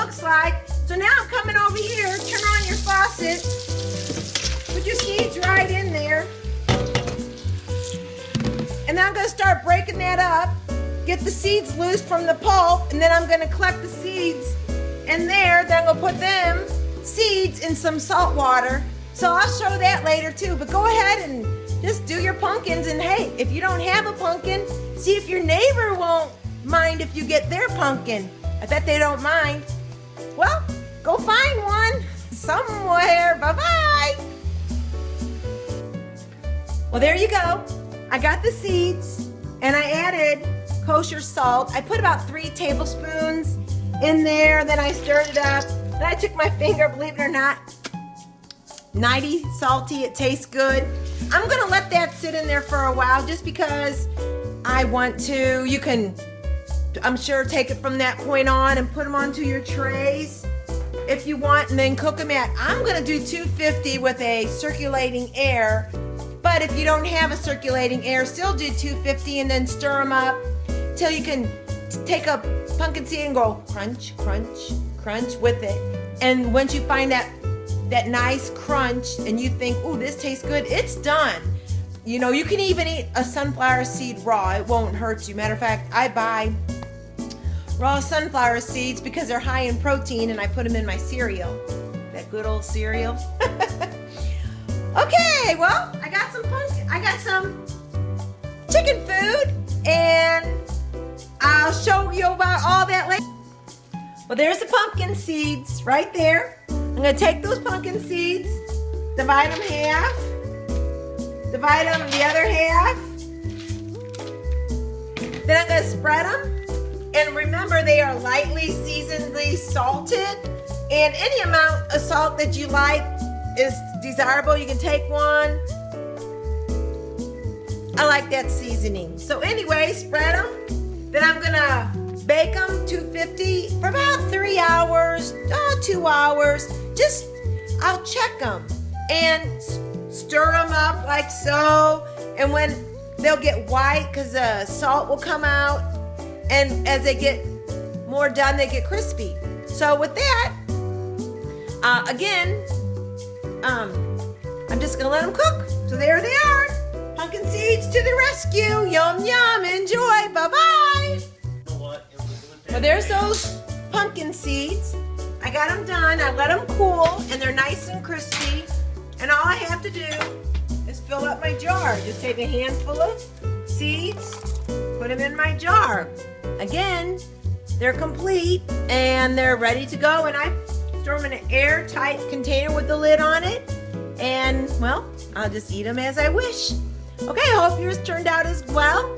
looks like. So now I'm coming over here, turn on your faucet, put your seeds right in there. And then I'm gonna start breaking that up, get the seeds loose from the pulp, and then I'm gonna collect the seeds in there, then I'm gonna put them seeds in some salt water. So I'll show that later too, but go ahead and just do your pumpkins, and hey, if you don't have a pumpkin, see if your neighbor won't mind if you get their pumpkin. I bet they don't mind. Well, go find one somewhere. Bye-bye. Well, there you go. I got the seeds and I added kosher salt. I put about 3 tablespoons in there, then I stirred it up. Then I took my finger, believe it or not, mighty salty, it tastes good. I'm gonna let that sit in there for a while just because I want to. You can, I'm sure, take it from that point on and put them onto your trays if you want, and then cook them at, I'm gonna do 250 with a circulating air, but if you don't have a circulating air, still do 250 and then stir them up till you can take a pumpkin seed and go crunch, crunch, crunch with it. And once you find that nice crunch and you think, ooh, this tastes good, it's done. You know, you can even eat a sunflower seed raw. It won't hurt you. Matter of fact, I buy raw sunflower seeds because they're high in protein, and I put them in my cereal. That good old cereal. Okay, well, I got some chicken food, and I'll show you about all that later. Well, there's the pumpkin seeds right there. I'm gonna take those pumpkin seeds, divide them half, divide them the other half. Then I'm gonna spread them. And remember, they are lightly seasonedly salted. And any amount of salt that you like is desirable. You can take one. I like that seasoning. So anyway, spread them. Then I'm gonna bake them 250 for about 3 hours, 2 hours. Just, I'll check them and stir them up like so. And when they'll get white, because the salt will come out. And as they get more done, they get crispy. So with that, again, I'm just gonna let them cook. So there they are. Pumpkin seeds to the rescue. Yum, yum, enjoy, bye-bye. Well, there's those pumpkin seeds. I got them done. I let them cool, and they're nice and crispy. And all I have to do is fill up my jar. Just take a handful of seeds, put them in my jar. Again, they're complete, and they're ready to go. And I store them in an airtight container with the lid on it. And, well, I'll just eat them as I wish. Okay, I hope yours turned out as well.